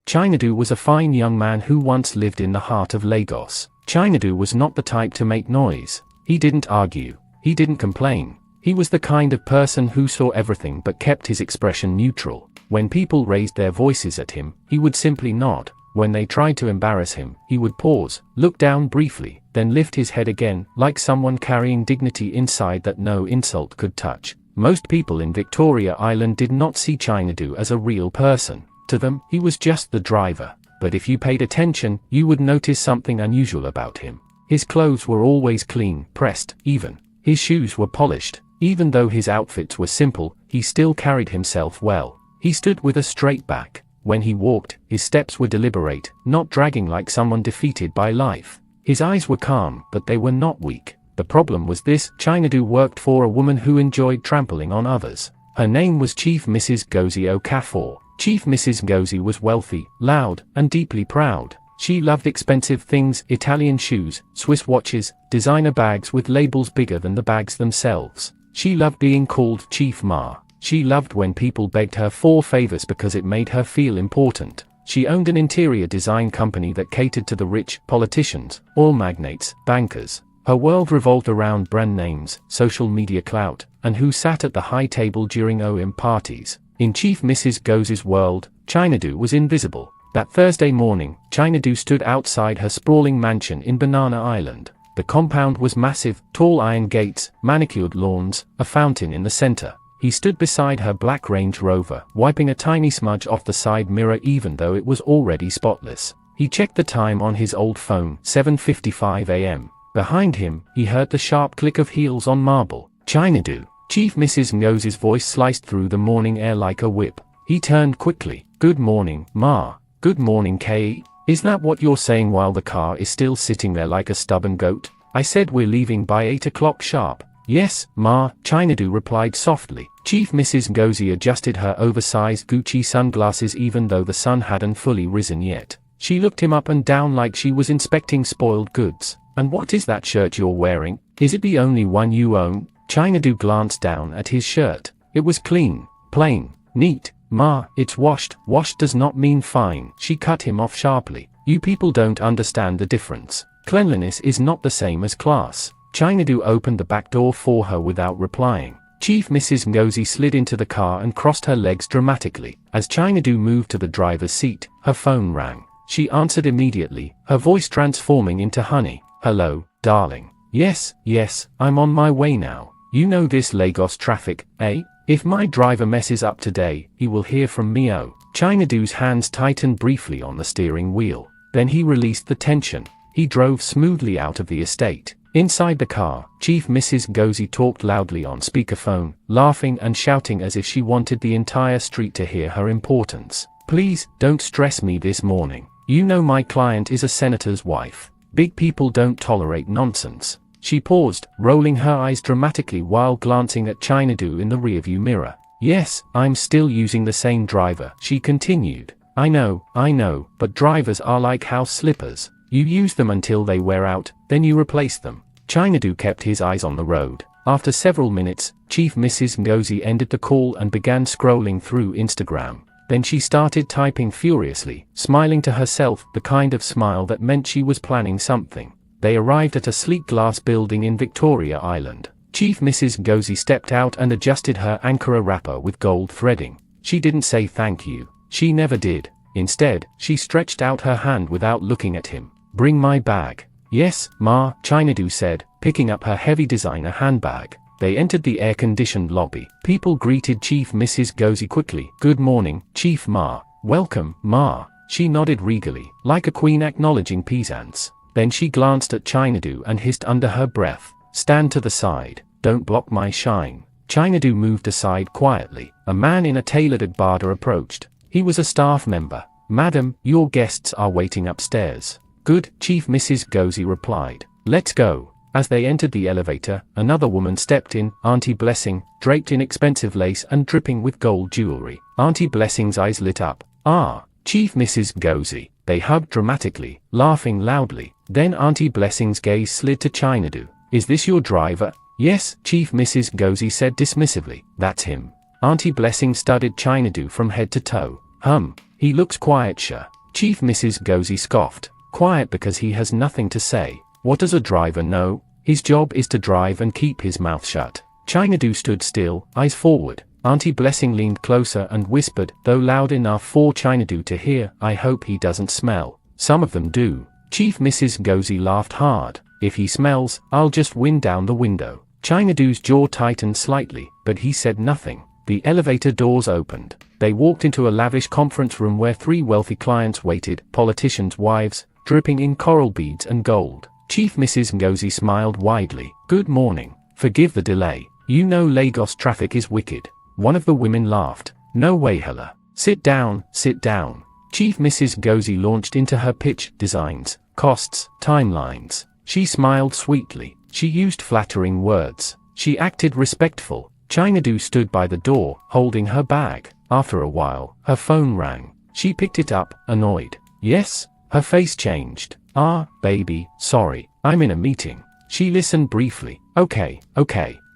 Chinadu was a fine young man who once lived in the heart of Lagos. Chinadu was not the type to make noise. He didn't argue. He didn't complain. He was the kind of person who saw everything but kept his expression neutral. When people raised their voices at him, he would simply nod. When they tried to embarrass him, he would pause, look down briefly, then lift his head again, like someone carrying dignity inside that no insult could touch. Most people in Victoria Island did not see Chinadu as a real person. To them, he was just the driver. But if you paid attention, you would notice something unusual about him. His clothes were always clean, pressed, even. His shoes were polished. Even though his outfits were simple, he still carried himself well. He stood with a straight back. When he walked, his steps were deliberate, not dragging like someone defeated by life. His eyes were calm, but they were not weak. The problem was this: Chinadu worked for a woman who enjoyed trampling on others. Her name was Chief Mrs. Ngozi Okafor. Chief Mrs. Ngozi was wealthy, loud, and deeply proud. She loved expensive things: Italian shoes, Swiss watches, designer bags with labels bigger than the bags themselves. She loved being called Chief Ma. She loved when people begged her for favors because it made her feel important. She owned an interior design company that catered to the rich, politicians, oil magnates, bankers. Her world revolved around brand names, social media clout, and who sat at the high table during OM parties. In Chief Mrs. Ngozi's world, Chinadu was invisible. That Thursday morning, Chinadu stood outside her sprawling mansion in Banana Island. The compound was massive: tall iron gates, manicured lawns, a fountain in the center. He stood beside her black Range Rover, wiping a tiny smudge off the side mirror even though it was already spotless. He checked the time on his old phone: 7:55 a.m. Behind him, he heard the sharp click of heels on marble. Chinadu. Chief Mrs. Ngozi's voice sliced through the morning air like a whip. He turned quickly. "Good morning, Ma." "Good morning, K. Is that what you're saying while the car is still sitting there like a stubborn goat? I said we're leaving by 8 o'clock sharp." "Yes, Ma," Chinadu replied softly. Chief Mrs. Ngozi adjusted her oversized Gucci sunglasses even though the sun hadn't fully risen yet. She looked him up and down like she was inspecting spoiled goods. "And what is that shirt you're wearing? Is it the only one you own?" Chinadu glanced down at his shirt. It was clean, plain, neat. "Ma, it's washed." "Washed does not mean fine," she cut him off sharply. "You people don't understand the difference. Cleanliness is not the same as class." Chinadu opened the back door for her without replying. Chief Mrs. Ngozi slid into the car and crossed her legs dramatically. As Chinadu moved to the driver's seat, her phone rang. She answered immediately, her voice transforming into honey. "Hello, darling." Yes, I'm on my way now. You know this Lagos traffic, eh? If my driver messes up today, he will hear from me." Chinadu's hands tightened briefly on the steering wheel. Then he released the tension. He drove smoothly out of the estate. Inside the car, Chief Mrs. Ngozi talked loudly on speakerphone, laughing and shouting as if she wanted the entire street to hear her importance. "Please, don't stress me this morning. You know my client is a senator's wife. Big people don't tolerate nonsense." She paused, rolling her eyes dramatically while glancing at Chinadu in the rearview mirror. "Yes, I'm still using the same driver," she continued. I know, but drivers are like house slippers. You use them until they wear out, then you replace them." Chinadu kept his eyes on the road. After several minutes, Chief Mrs. Ngozi ended the call and began scrolling through Instagram. Then she started typing furiously, smiling to herself, the kind of smile that meant she was planning something. They arrived at a sleek glass building in Victoria Island. Chief Mrs. Ngozi stepped out and adjusted her Ankara wrapper with gold threading. She didn't say thank you. She never did. Instead, she stretched out her hand without looking at him. "Bring my bag." "Yes, Ma," Chinadu said, picking up her heavy designer handbag. They entered the air-conditioned lobby. People greeted Chief Mrs. Ngozi quickly. "Good morning, Chief Ma." "Welcome, Ma." She nodded regally, like a queen acknowledging peasants. Then she glanced at Chinadu and hissed under her breath, "Stand to the side, don't block my shine." Chinadu moved aside quietly. A man in a tailored agbada approached. He was a staff member. "Madam, your guests are waiting upstairs." "Good," Chief Mrs. Ngozi replied. "Let's go." As they entered the elevator, another woman stepped in, Auntie Blessing, draped in expensive lace and dripping with gold jewelry. Auntie Blessing's eyes lit up. "Ah, Chief Mrs. Ngozi." They hugged dramatically, laughing loudly. Then Auntie Blessing's gaze slid to Chinadu. "Is this your driver?" "Yes," Chief Mrs. Ngozi said dismissively. "That's him." Auntie Blessing studied Chinadu from head to toe. He looks quiet, sure. Chief Mrs. Gozi scoffed. Quiet because he has nothing to say. What does a driver know? His job is to drive and keep his mouth shut. China-do stood still, eyes forward. Auntie Blessing leaned closer and whispered, though loud enough for China-do to hear, I hope he doesn't smell. Some of them do. Chief Mrs. Gozi laughed hard. If he smells, I'll just wind down the window. China-do's jaw tightened slightly, but he said nothing. The elevator doors opened. They walked into a lavish conference room where 3 wealthy clients waited, politicians' wives, dripping in coral beads and gold. Chief Mrs. Ngozi smiled widely. Good morning. Forgive the delay. You know Lagos traffic is wicked. One of the women laughed. No way, Hella. Sit down, sit down. Chief Mrs. Ngozi launched into her pitch, designs, costs, timelines. She smiled sweetly. She used flattering words. She acted respectful. China-do stood by the door, holding her bag. After a while, her phone rang. She picked it up, annoyed. Yes? Her face changed. Ah, baby, sorry, I'm in a meeting. She listened briefly. Okay,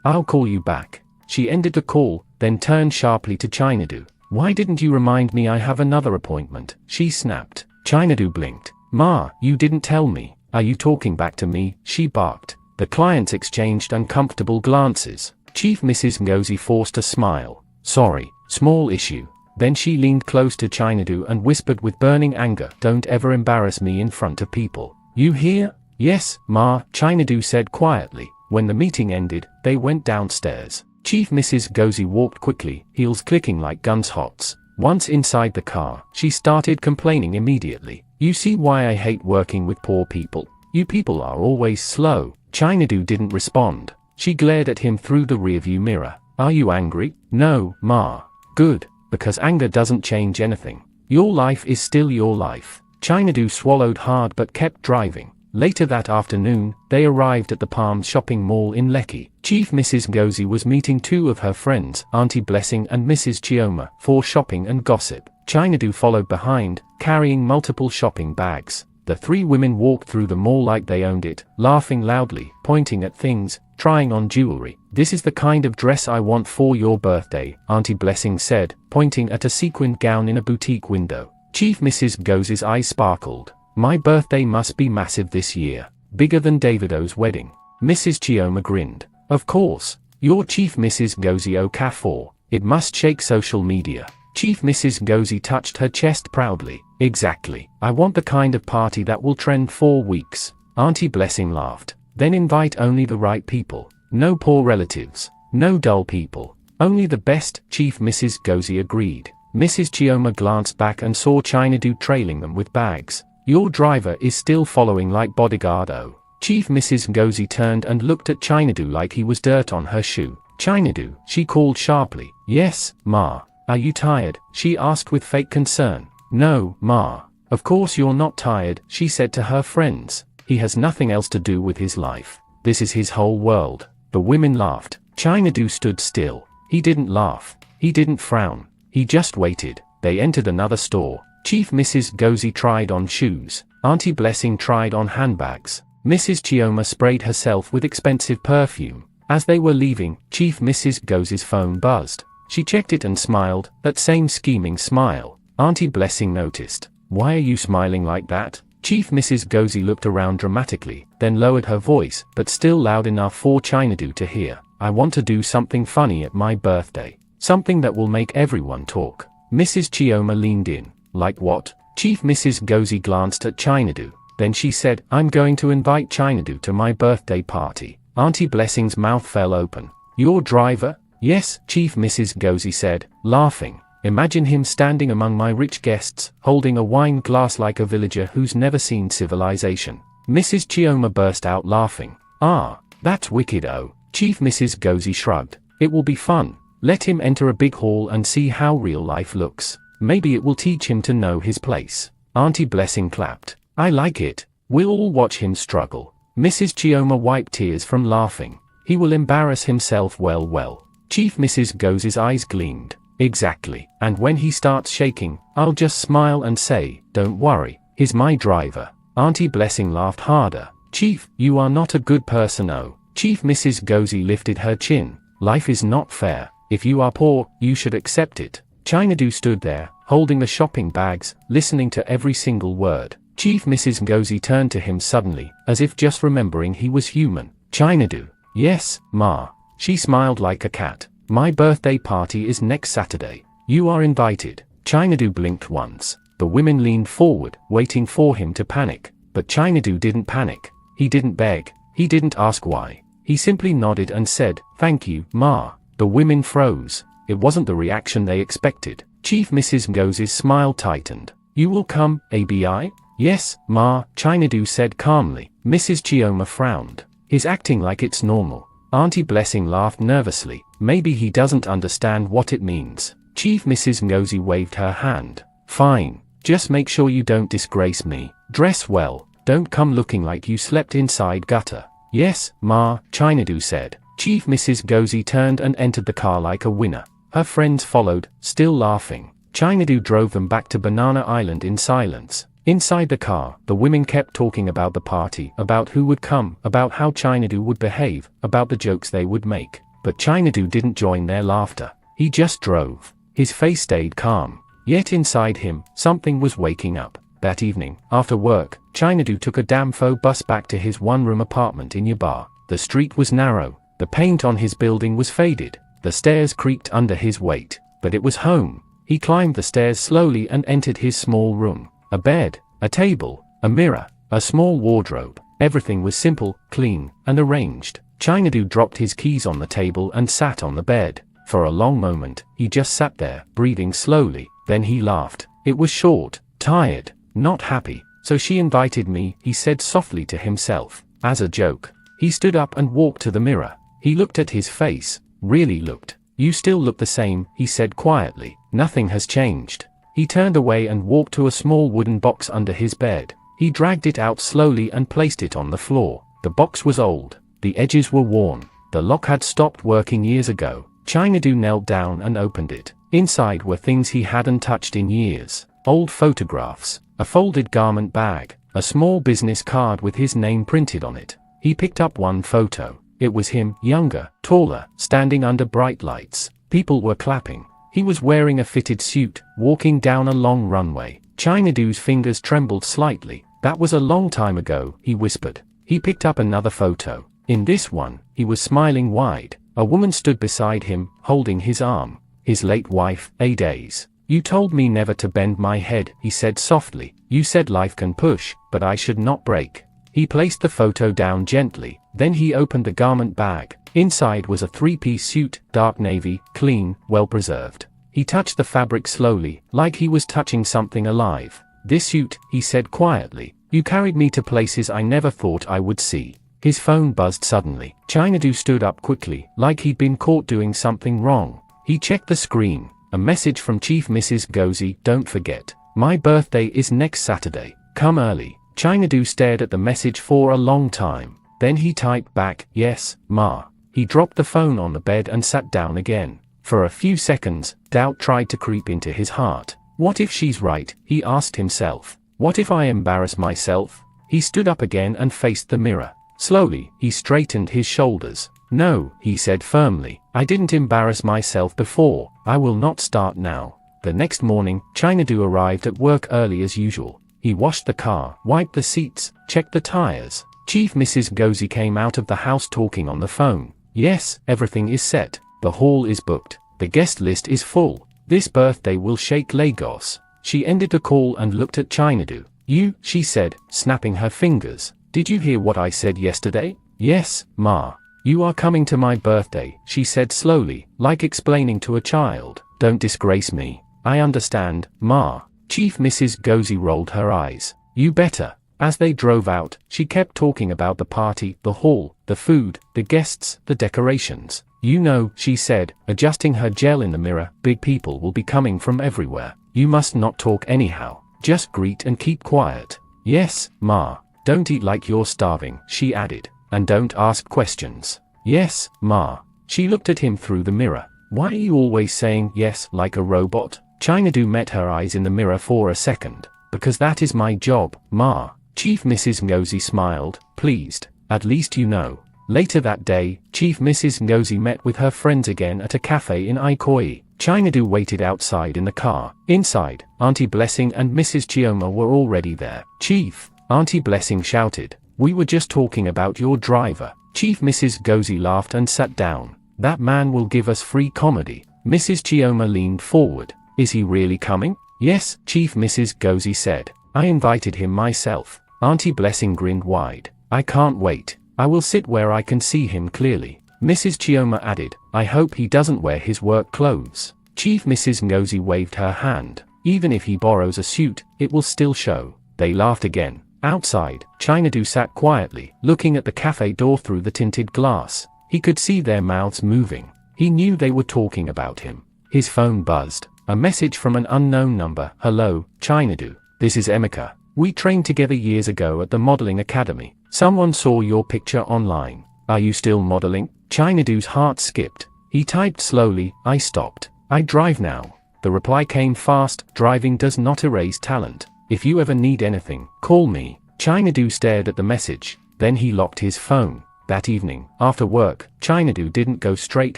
I'll call you back. She ended the call, then turned sharply to China-do. Why didn't you remind me I have another appointment? She snapped. China-do blinked. Ma, you didn't tell me. Are you talking back to me? She barked. The clients exchanged uncomfortable glances. Chief Mrs. Ngozi forced a smile. Sorry, small issue. Then she leaned close to China-do and whispered with burning anger, don't ever embarrass me in front of people. You hear? Yes, Ma, China-do said quietly. When the meeting ended, they went downstairs. Chief Mrs. Ngozi walked quickly, heels clicking like gunshots. Once inside the car, she started complaining immediately. You see why I hate working with poor people? You people are always slow. China-do didn't respond. She glared at him through the rearview mirror. Are you angry? No, Ma. Good, because anger doesn't change anything. Your life is still your life. China-do swallowed hard but kept driving. Later that afternoon, they arrived at the Palms shopping mall in Lekki. Chief Mrs. Ngozi was meeting 2 of her friends, Auntie Blessing and Mrs. Chioma, for shopping and gossip. China-do followed behind, carrying multiple shopping bags. The 3 women walked through the mall like they owned it, laughing loudly, pointing at things, trying on jewelry. This is the kind of dress I want for your birthday, Auntie Blessing said, pointing at a sequined gown in a boutique window. Chief Mrs. Ngozi's eyes sparkled. My birthday must be massive this year. Bigger than Davido's wedding. Mrs. Chioma grinned. Of course. You're Chief Mrs. Ngozi Okafor. It must shake social media. Chief Mrs. Ngozi touched her chest proudly. Exactly. I want the kind of party that will trend 4 weeks. Auntie Blessing laughed. Then invite only the right people. No poor relatives. No dull people. Only the best, Chief Mrs. Ngozi agreed. Mrs. Chioma glanced back and saw China-do trailing them with bags. Your driver is still following like bodyguard. Oh. Chief Mrs. Ngozi turned and looked at China-do like he was dirt on her shoe. China-do, she called sharply. Yes, Ma. Are you tired? She asked with fake concern. No, Ma. Of course you're not tired, she said to her friends. He has nothing else to do with his life. This is his whole world. The women laughed. China-do stood still. He didn't laugh. He didn't frown. He just waited. They entered another store. Chief Mrs. Ngozi tried on shoes. Auntie Blessing tried on handbags. Mrs. Chioma sprayed herself with expensive perfume. As they were leaving, Chief Mrs. Ngozi's phone buzzed. She checked it and smiled, that same scheming smile. Auntie Blessing noticed. Why are you smiling like that? Chief Mrs. Ngozi looked around dramatically, then lowered her voice, but still loud enough for China-do to hear. I want to do something funny at my birthday. Something that will make everyone talk. Mrs. Chioma leaned in. Like what? Chief Mrs. Ngozi glanced at China-do. Then she said, I'm going to invite China-do to my birthday party. Auntie Blessing's mouth fell open. Your driver? Yes, Chief Mrs. Ngozi said, laughing. Imagine him standing among my rich guests, holding a wine glass like a villager who's never seen civilization. Mrs. Chioma burst out laughing. Ah, that's wicked. Oh. Chief Mrs. Ngozi shrugged. It will be fun. Let him enter a big hall and see how real life looks. Maybe it will teach him to know his place. Auntie Blessing clapped. I like it. We'll all watch him struggle. Mrs. Chioma wiped tears from laughing. He will embarrass himself well. Chief Mrs. Ngozi's eyes gleamed. Exactly. And when he starts shaking, I'll just smile and say, don't worry, he's my driver. Auntie Blessing laughed harder. Chief, you are not a good person. Oh. Chief Mrs. Ngozi lifted her chin. Life is not fair. If you are poor, you should accept it. Chinadu stood there, holding the shopping bags, listening to every single word. Chief Mrs. Ngozi turned to him suddenly, as if just remembering he was human. Chinadu. Yes, Ma. She smiled like a cat. My birthday party is next Saturday. You are invited. Chinadu blinked once. The women leaned forward, waiting for him to panic. But Chinadu didn't panic. He didn't beg. He didn't ask why. He simply nodded and said, "Thank you, Ma." The women froze. It wasn't the reaction they expected. Chief Mrs. Ngozi's smile tightened. "You will come, ABI?" "Yes, Ma," Chinadu said calmly. Mrs. Chioma frowned. "He's acting like it's normal." Auntie Blessing laughed nervously. "Maybe he doesn't understand what it means." Chief Mrs. Ngozi waved her hand. "Fine. Just make sure you don't disgrace me. Dress well. Don't come looking like you slept inside gutter." "Yes, Ma," Chinadu said. Chief Mrs. Ngozi turned and entered the car like a winner. Her friends followed, still laughing. Chinadu drove them back to Banana Island in silence. Inside the car, the women kept talking about the party, about who would come, about how Chinadu would behave, about the jokes they would make. But Chinadu didn't join their laughter. He just drove. His face stayed calm. Yet inside him, something was waking up. That evening, after work, Chinadu took a Damfo bus back to his one-room apartment in Yaba. The street was narrow. The paint on his building was faded. The stairs creaked under his weight. But it was home. He climbed the stairs slowly and entered his small room. A bed, a table, a mirror, a small wardrobe. Everything was simple, clean, and arranged. Chinadu dropped his keys on the table and sat on the bed. For a long moment, he just sat there, breathing slowly. Then he laughed. It was short, tired, not happy. "So she invited me," he said softly to himself. As a joke. He stood up and walked to the mirror. He looked at his face. Really looked. "You still look the same," he said quietly. "Nothing has changed." He turned away and walked to a small wooden box under his bed. He dragged it out slowly and placed it on the floor. The box was old. The edges were worn. The lock had stopped working years ago. Chinadu knelt down and opened it. Inside were things he hadn't touched in years. Old photographs, a folded garment bag, a small business card with his name printed on it. He picked up one photo. It was him, younger, taller, standing under bright lights. People were clapping. He was wearing a fitted suit, walking down a long runway. Chinadu's fingers trembled slightly. "That was a long time ago," he whispered. He picked up another photo. In this one, he was smiling wide. A woman stood beside him, holding his arm. His late wife, Adaze. "You told me never to bend my head," he said softly. "You said life can push, but I should not break." He placed the photo down gently. Then he opened the garment bag. Inside was a three-piece suit, dark navy, clean, well-preserved. He touched the fabric slowly, like he was touching something alive. "This suit," he said quietly. "You carried me to places I never thought I would see." His phone buzzed suddenly. Chinadu stood up quickly, like he'd been caught doing something wrong. He checked the screen. A message from Chief Mrs. Ngozi. "Don't forget. My birthday is next Saturday. Come early." Chinadu stared at the message for a long time. Then he typed back, "Yes, Ma." He dropped the phone on the bed and sat down again. For a few seconds, doubt tried to creep into his heart. What if she's right, he asked himself. What if I embarrass myself? He stood up again and faced the mirror. Slowly, he straightened his shoulders. "No," he said firmly, "I didn't embarrass myself before. I will not start now." The next morning, Chinadu arrived at work early as usual. He washed the car, wiped the seats, checked the tires. Chief Mrs. Ngozi came out of the house talking on the phone. "Yes, everything is set. The hall is booked. The guest list is full. This birthday will shake Lagos." She ended the call and looked at Chinadu. "You," she said, snapping her fingers. "Did you hear what I said yesterday?" "Yes, Ma." "You are coming to my birthday," she said slowly, like explaining to a child. "Don't disgrace me." "I understand, Ma." Chief Mrs. Ngozi rolled her eyes. "You better." As they drove out, she kept talking about the party, the hall, the food, the guests, the decorations. "You know," she said, adjusting her gel in the mirror, "big people will be coming from everywhere. You must not talk anyhow. Just greet and keep quiet." "Yes, Ma." "Don't eat like you're starving," she added. "And don't ask questions." "Yes, Ma." She looked at him through the mirror. "Why are you always saying yes like a robot?" Chinadu met her eyes in the mirror for a second. "Because that is my job, Ma." Chief Mrs. Ngozi smiled, pleased. "At least you know." Later that day, Chief Mrs. Ngozi met with her friends again at a cafe in Ikoyi. China waited outside in the car. Inside, Auntie Blessing and Mrs. Chioma were already there. "Chief," Auntie Blessing shouted, "we were just talking about your driver." Chief Mrs. Gozi laughed and sat down. "That man will give us free comedy." Mrs. Chioma leaned forward. "Is he really coming?" "Yes," Chief Mrs. Gozi said. "I invited him myself." Auntie Blessing grinned wide. "I can't wait. I will sit where I can see him clearly." Mrs. Chioma added, "I hope he doesn't wear his work clothes." Chief Mrs. Ngozi waved her hand. "Even if he borrows a suit, it will still show." They laughed again. Outside, China sat quietly, looking at the cafe door through the tinted glass. He could see their mouths moving. He knew they were talking about him. His phone buzzed. A message from an unknown number. "Hello, China. This is Emeka. We trained together years ago at the modeling academy. Someone saw your picture online. Are you still modeling?" China's heart skipped. He typed slowly, "I stopped. I drive now." The reply came fast, "Driving does not erase talent. If you ever need anything, call me." China stared at the message. Then he locked his phone. That evening, after work, China didn't go straight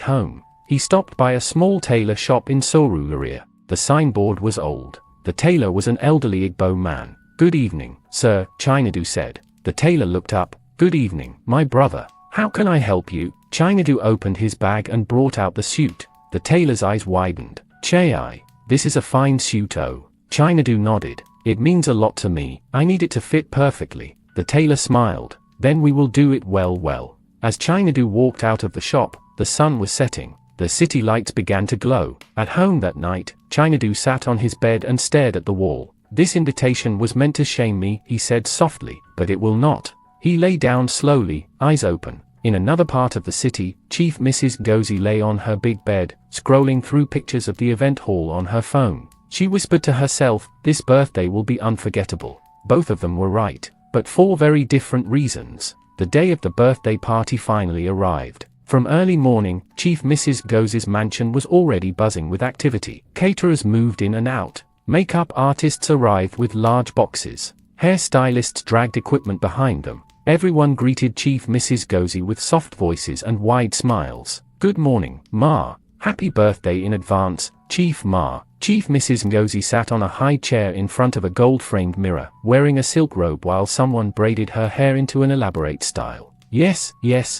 home. He stopped by a small tailor shop in Sorularia. The signboard was old. The tailor was an elderly Igbo man. "Good evening, sir," China said. The tailor looked up. "Good evening, my brother. How can I help you?" China opened his bag and brought out the suit. The tailor's eyes widened. "Chai, this is a fine suit." "Oh." China nodded. "It means a lot to me. I need it to fit perfectly." The tailor smiled. "Then we will do it well." As China walked out of the shop, the sun was setting. The city lights began to glow. At home that night, China sat on his bed and stared at the wall. "This invitation was meant to shame me," he said softly, "but it will not." He lay down slowly, eyes open. In another part of the city, Chief Mrs. Gozi lay on her big bed, scrolling through pictures of the event hall on her phone. She whispered to herself, "This birthday will be unforgettable." Both of them were right, but for very different reasons. The day of the birthday party finally arrived. From early morning, Chief Mrs. Gozi's mansion was already buzzing with activity. Caterers moved in and out. Makeup artists arrived with large boxes. Hairstylists dragged equipment behind them. Everyone greeted Chief Mrs. Gozi with soft voices and wide smiles. "Good morning, Ma. Happy birthday in advance, Chief Ma." Chief Mrs. Ngozi sat on a high chair in front of a gold-framed mirror, wearing a silk robe while someone braided her hair into an elaborate style. Yes,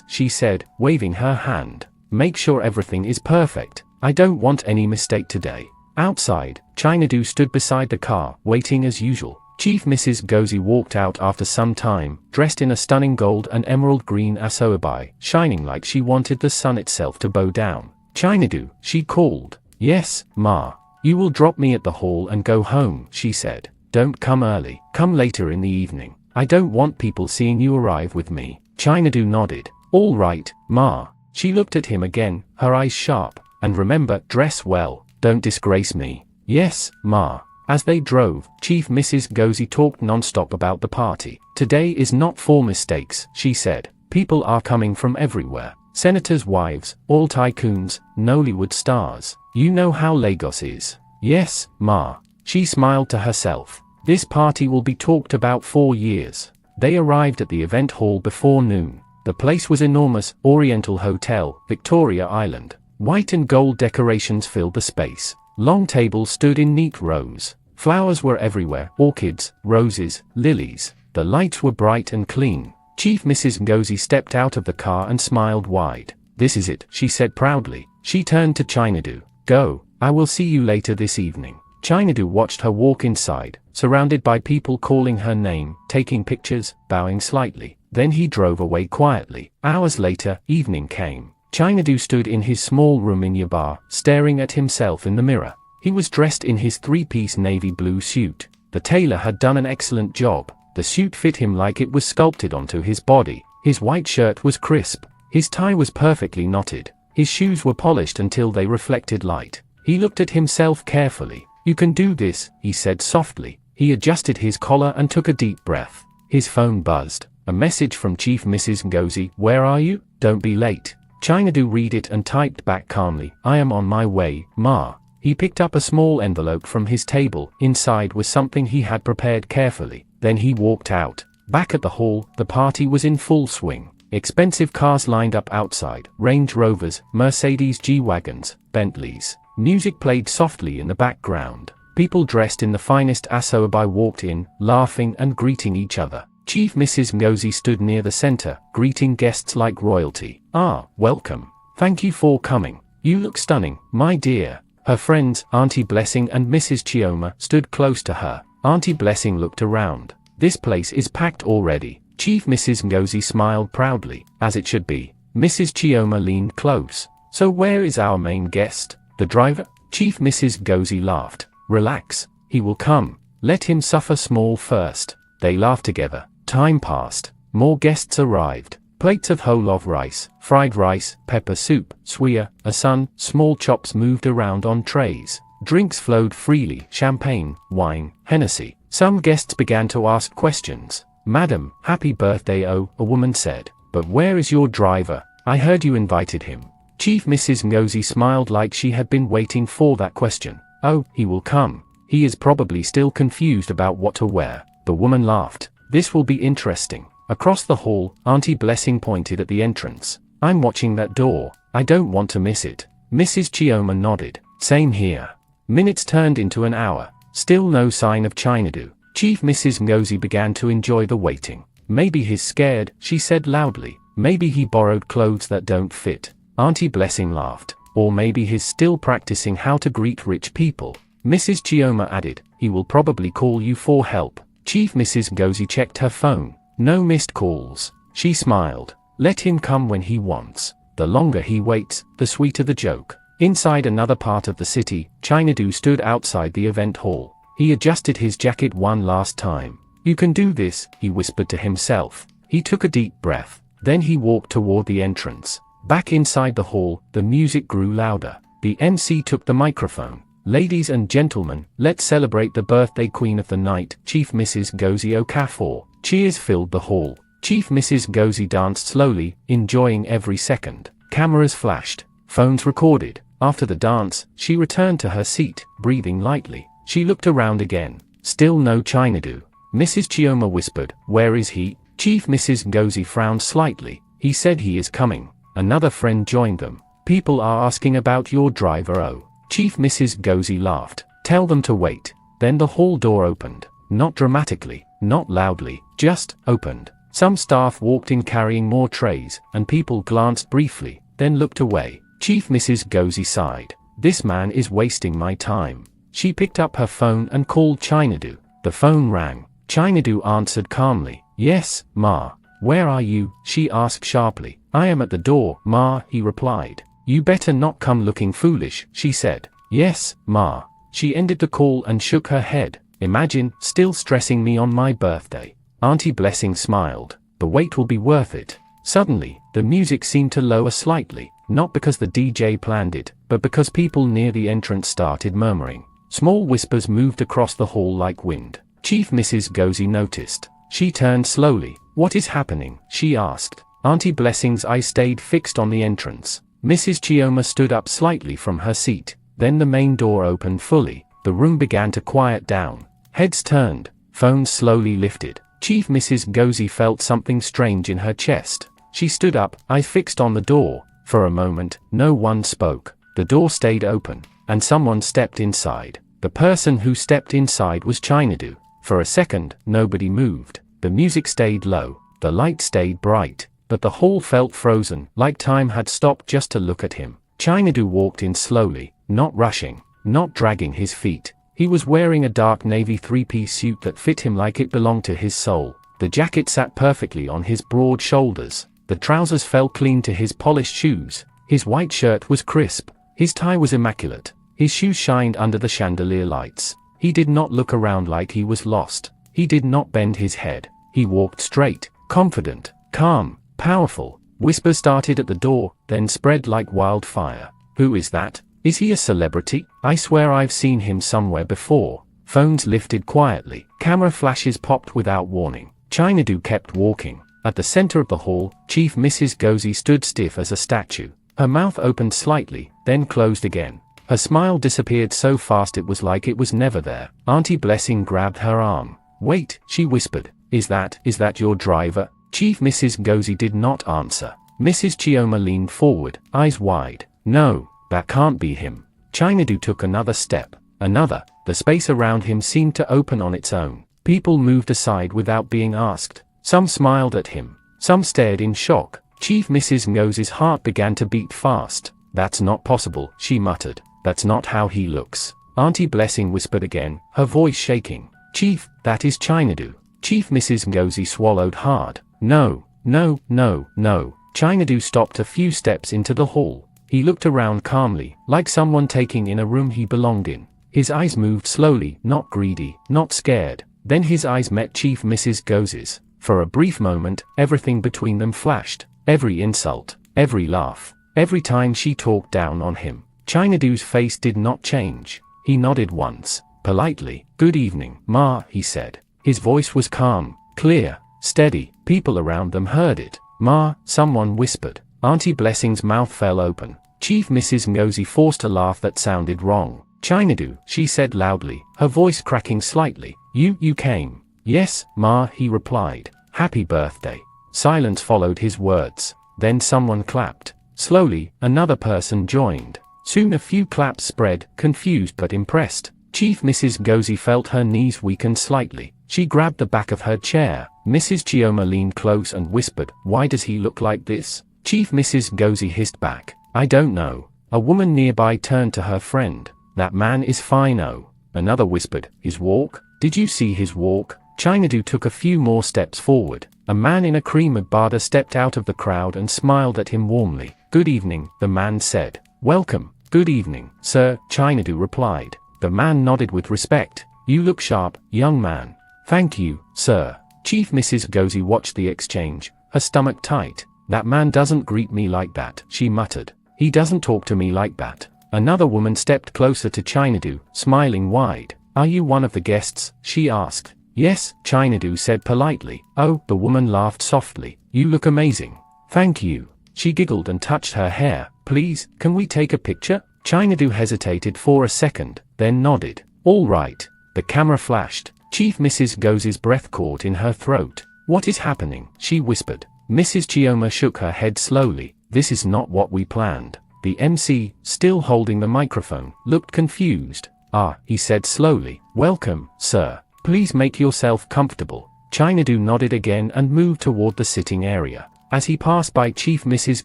she said, waving her hand. "Make sure everything is perfect. I don't want any mistake today." Outside, China stood beside the car, waiting as usual. Chief Mrs. Ngozi walked out after some time, dressed in a stunning gold and emerald green asoebai, shining like she wanted the sun itself to bow down. "China, she called. "Yes, Ma. You will drop me at the hall and go home," she said. "Don't come early. Come later in the evening. I don't want people seeing you arrive with me." China nodded. "All right, Ma." She looked at him again, her eyes sharp. "And remember, dress well. Don't disgrace me." "Yes, Ma." As they drove, Chief Mrs. Gozi talked non-stop about the party. "Today is not for mistakes," she said. "People are coming from everywhere. Senators' wives, all tycoons, Nollywood stars. You know how Lagos is." "Yes, Ma." She smiled to herself. This party will be talked about for years. They arrived at the event hall before noon. The place was enormous, Oriental Hotel, Victoria Island. White and gold decorations filled the space. Long tables stood in neat rows. Flowers were everywhere, orchids, roses, lilies. The lights were bright and clean. Chief Mrs. Ngozi stepped out of the car and smiled wide. "This is it," she said proudly. She turned to China. "Go. I will see you later this evening." China watched her walk inside, surrounded by people calling her name, taking pictures, bowing slightly. Then he drove away quietly. Hours later, evening came. China stood in his small room in Yaba, staring at himself in the mirror. He was dressed in his three-piece navy blue suit. The tailor had done an excellent job. The suit fit him like it was sculpted onto his body. His white shirt was crisp. His tie was perfectly knotted. His shoes were polished until they reflected light. He looked at himself carefully. "You can do this," he said softly. He adjusted his collar and took a deep breath. His phone buzzed. A message from Chief Mrs. Ngozi. "Where are you? Don't be late." China read it and typed back calmly, "I am on my way, Ma." He picked up a small envelope from his table. Inside was something he had prepared carefully. Then he walked out. Back at the hall, the party was in full swing. Expensive cars lined up outside, Range Rovers, Mercedes G-Wagons, Bentleys. Music played softly in the background. People dressed in the finest asoebi walked in, laughing and greeting each other. Chief Mrs. Ngozi stood near the center, greeting guests like royalty. "Ah, welcome. Thank you for coming. You look stunning, my dear." Her friends, Auntie Blessing and Mrs. Chioma, stood close to her. Auntie Blessing looked around. "This place is packed already." Chief Mrs. Ngozi smiled proudly. "As it should be." Mrs. Chioma leaned close. "So where is our main guest? The driver?" Chief Mrs. Ngozi laughed. "Relax. He will come. Let him suffer small first." They laughed together. Time passed. More guests arrived. Plates of whole of rice, fried rice, pepper soup, suya, asun, small chops moved around on trays. Drinks flowed freely, champagne, wine, Hennessy. Some guests began to ask questions. "Madam, happy birthday, oh," a woman said. "But where is your driver? I heard you invited him." Chief Mrs. Ngozi smiled like she had been waiting for that question. "Oh, he will come. He is probably still confused about what to wear." The woman laughed. "This will be interesting." Across the hall, Auntie Blessing pointed at the entrance. "I'm watching that door. I don't want to miss it." Mrs. Chioma nodded. "Same here." Minutes turned into an hour. Still no sign of Chinadu. Chief Mrs. Ngozi began to enjoy the waiting. "Maybe he's scared," she said loudly. "Maybe he borrowed clothes that don't fit." Auntie Blessing laughed. "Or maybe he's still practicing how to greet rich people." Mrs. Chioma added, "He will probably call you for help." Chief Mrs. Ngozi checked her phone. No missed calls. She smiled. "Let him come when he wants. The longer he waits, the sweeter the joke." Inside another part of the city, Chinadu stood outside the event hall. He adjusted his jacket one last time. "You can do this," he whispered to himself. He took a deep breath. Then he walked toward the entrance. Back inside the hall, the music grew louder. The MC took the microphone. "Ladies and gentlemen, let's celebrate the birthday queen of the night, Chief Mrs. Ngozi Okafor." Cheers filled the hall. Chief Mrs. Ngozi danced slowly, enjoying every second. Cameras flashed. Phones recorded. After the dance, she returned to her seat, breathing lightly. She looked around again. Still no Chinadu. Mrs. Chioma whispered, "Where is he?" Chief Mrs. Ngozi frowned slightly. "He said he is coming." Another friend joined them. "People are asking about your driver, oh." Chief Mrs. Ngozi laughed. "Tell them to wait." Then the hall door opened. Not dramatically, not loudly, just opened. Some staff walked in carrying more trays, and people glanced briefly, then looked away. Chief Mrs. Ngozi sighed. "This man is wasting my time." She picked up her phone and called Chinadu. The phone rang. Chinadu answered calmly. "Yes, Ma. Where are you?" she asked sharply. "I am at the door, Ma," he replied. "You better not come looking foolish," she said. "Yes, Ma." She ended the call and shook her head. "Imagine, still stressing me on my birthday." Auntie Blessing smiled. "The wait will be worth it." Suddenly, the music seemed to lower slightly, not because the DJ planned it, but because people near the entrance started murmuring. Small whispers moved across the hall like wind. Chief Mrs. Ngozi noticed. She turned slowly. "What is happening?" she asked. Auntie Blessing's eyes stayed fixed on the entrance. Mrs. Chioma stood up slightly from her seat. Then the main door opened fully. The room began to quiet down. Heads turned. Phones slowly lifted. Chief Mrs. Ngozi felt something strange in her chest. She stood up, eyes fixed on the door. For a moment, no one spoke. The door stayed open, and someone stepped inside. The person who stepped inside was Chinadu. For a second, nobody moved. The music stayed low. The light stayed bright. But the hall felt frozen, like time had stopped just to look at him. Chinadu walked in slowly, not rushing, not dragging his feet. He was wearing a dark navy three-piece suit that fit him like it belonged to his soul. The jacket sat perfectly on his broad shoulders. The trousers fell clean to his polished shoes. His white shirt was crisp. His tie was immaculate. His shoes shined under the chandelier lights. He did not look around like he was lost. He did not bend his head. He walked straight, confident, calm, powerful. Whispers started at the door, then spread like wildfire. "Who is that? Is he a celebrity? I swear I've seen him somewhere before." Phones lifted quietly. Camera flashes popped without warning. Chinadu kept walking. At the center of the hall, Chief Mrs. Ngozi stood stiff as a statue. Her mouth opened slightly, then closed again. Her smile disappeared so fast it was like it was never there. Auntie Blessing grabbed her arm. "Wait," she whispered. Is that your driver?" Chief Mrs. Ngozi did not answer. Mrs. Chioma leaned forward, eyes wide. "No, that can't be him." Chinadu took another step. Another. The space around him seemed to open on its own. People moved aside without being asked. Some smiled at him. Some stared in shock. Chief Mrs. Ngozi's heart began to beat fast. "That's not possible," she muttered. "That's not how he looks." Auntie Blessing whispered again, her voice shaking. "Chief, that is Chinadu." Chief Mrs. Ngozi swallowed hard. "No, no, no, no." Chinadu stopped a few steps into the hall. He looked around calmly, like someone taking in a room he belonged in. His eyes moved slowly, not greedy, not scared. Then his eyes met Chief Mrs. Ngozi's. For a brief moment, everything between them flashed. Every insult, every laugh, every time she talked down on him. Chinadu's face did not change. He nodded once, politely. "Good evening, Ma," he said. His voice was calm, clear, steady. People around them heard it. "Ma," someone whispered. Auntie Blessing's mouth fell open. Chief Mrs. Ngozi forced a laugh that sounded wrong. "Chinadu," she said loudly, her voice cracking slightly. You came." "Yes, Ma," he replied. "Happy birthday." Silence followed his words. Then someone clapped. Slowly, another person joined. Soon a few claps spread, confused but impressed. Chief Mrs. Ngozi felt her knees weaken slightly. She grabbed the back of her chair. Mrs. Chioma leaned close and whispered, "Why does he look like this?" Chief Mrs. Ngozi hissed back, "I don't know." A woman nearby turned to her friend. "That man is fine, oh." Another whispered, "His walk? Did you see his walk?" Chinadu took a few more steps forward. A man in a cream abada stepped out of the crowd and smiled at him warmly. "Good evening," the man said. "Welcome." "Good evening, sir," Chinadu replied. The man nodded with respect. "You look sharp, young man." "Thank you, sir." Chief Mrs. Ngozi watched the exchange, her stomach tight. "That man doesn't greet me like that," she muttered. "He doesn't talk to me like that." Another woman stepped closer to Chinadu, smiling wide. "Are you one of the guests?" she asked. "Yes," Chinadu said politely. "Oh," the woman laughed softly. "You look amazing." "Thank you." She giggled and touched her hair. "Please, can we take a picture?" Chinadu hesitated for a second, then nodded. "All right." The camera flashed. Chief Mrs. Ngozi's breath caught in her throat. "What is happening?" she whispered. Mrs. Chioma shook her head slowly. "This is not what we planned." The MC, still holding the microphone, looked confused. "Ah," he said slowly. "Welcome, sir. Please make yourself comfortable." Chinadu nodded again and moved toward the sitting area. As he passed by Chief Mrs.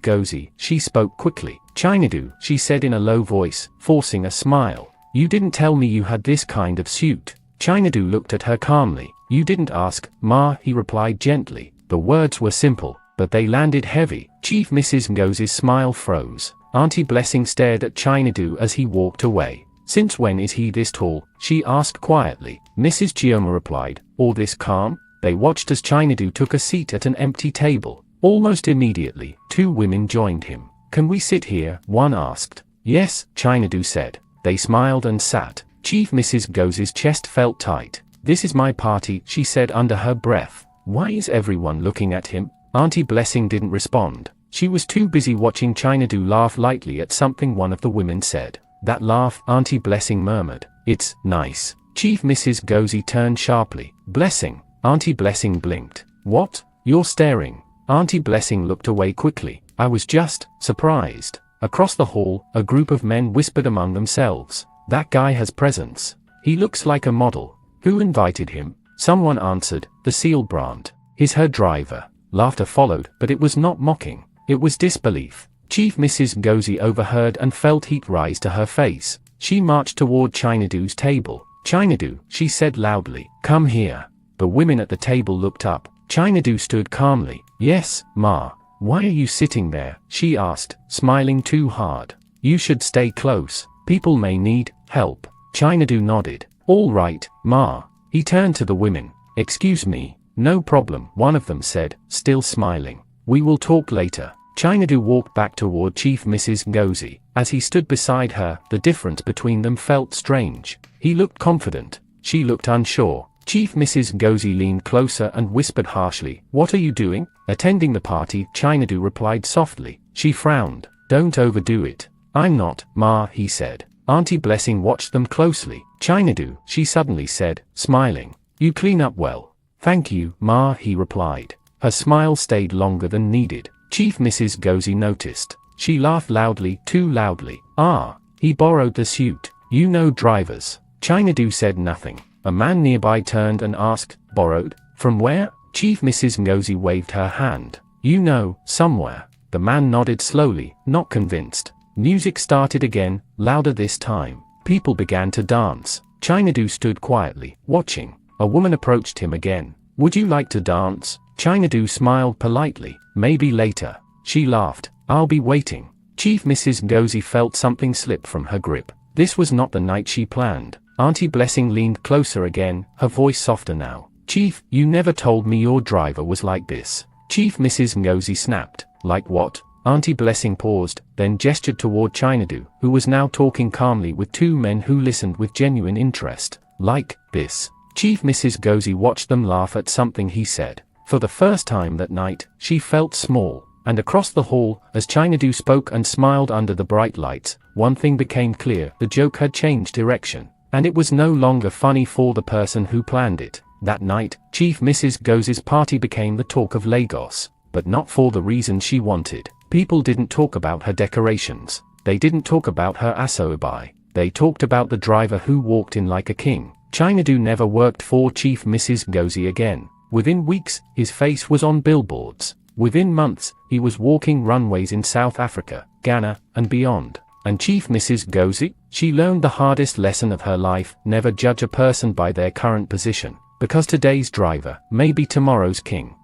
Ngozi, she spoke quickly. "Chinadu," she said in a low voice, forcing a smile. "You didn't tell me you had this kind of suit." Chinadu looked at her calmly. "You didn't ask, Ma," he replied gently. The words were simple, but they landed heavy. Chief Mrs. Ngozi's smile froze. Auntie Blessing stared at Chinadu as he walked away. "Since when is he this tall?" she asked quietly. Mrs. Chioma replied, "All this calm?" They watched as Chinadu took a seat at an empty table. Almost immediately, two women joined him. "Can we sit here?" one asked. "Yes," Chinadu said. They smiled and sat. Chief Mrs. Ngozi's chest felt tight. "This is my party," she said under her breath. "Why is everyone looking at him?" Auntie Blessing didn't respond. She was too busy watching Chinadu laugh lightly at something one of the women said. "That laugh," Auntie Blessing murmured. "It's nice." Chief Mrs. Ngozi turned sharply. "Blessing." Auntie Blessing blinked. "What? You're staring." Auntie Blessing looked away quickly. "I was just surprised." Across the hall, a group of men whispered among themselves. "That guy has presence. He looks like a model." "Who invited him?" Someone answered, "The seal brand. He's her driver." Laughter followed, but it was not mocking. It was disbelief. Chief Mrs. Ngozi overheard and felt heat rise to her face. She marched toward Chinadu's table. "Chinadu," she said loudly, "come here." The women at the table looked up. Chinadu stood calmly. "Yes, Ma." "Why are you sitting there?" she asked, smiling too hard. "You should stay close. People may need help." Chinadu nodded. "All right, Ma." He turned to the women. "Excuse me." "No problem," one of them said, still smiling. "We will talk later." Chinadu walked back toward Chief Mrs. Ngozi. As he stood beside her, the difference between them felt strange. He looked confident. She looked unsure. Chief Mrs. Ngozi leaned closer and whispered harshly, "What are you doing?" "Attending the party," Chinadu replied softly. She frowned. "Don't overdo it." "I'm not, Ma," he said. Auntie Blessing watched them closely. "Chinadu," she suddenly said, smiling. "You clean up well." "Thank you, Ma," he replied. Her smile stayed longer than needed. Chief Mrs. Ngozi noticed. She laughed loudly, too loudly. "Ah, He borrowed the suit. You know drivers. Chinadu said nothing. A man nearby turned and asked, borrowed? From where? Chief Mrs. Ngozi waved her hand. You know, somewhere. The man nodded slowly, not convinced. Music started again, louder this time. People began to dance. Chinadu stood quietly, watching. A woman approached him again. Would you like to dance? Chinadu smiled politely. Maybe later. She laughed. I'll be waiting. Chief Mrs. Ngozi felt something slip from her grip. This was not the night she planned. Auntie Blessing leaned closer again, her voice softer now. Chief, you never told me your driver was like this. Chief Mrs. Ngozi snapped. Like what? Auntie Blessing paused, then gestured toward Chinadu, who was now talking calmly with two men who listened with genuine interest. Like this. Chief Mrs. Ngozi watched them laugh at something he said. For the first time that night, she felt small. And across the hall, as Chinadu spoke and smiled under the bright lights, one thing became clear: the joke had changed direction. And it was no longer funny for the person who planned it. That night, Chief Mrs. Ngozi's party became the talk of Lagos. But not for the reason she wanted. People didn't talk about her decorations. They didn't talk about her asoebi. They talked about the driver who walked in like a king. Chinadu never worked for Chief Mrs. Ngozi again. Within weeks, his face was on billboards. Within months, he was walking runways in South Africa, Ghana, and beyond. And Chief Mrs. Ngozi? She learned the hardest lesson of her life: never judge a person by their current position. Because today's driver may be tomorrow's king.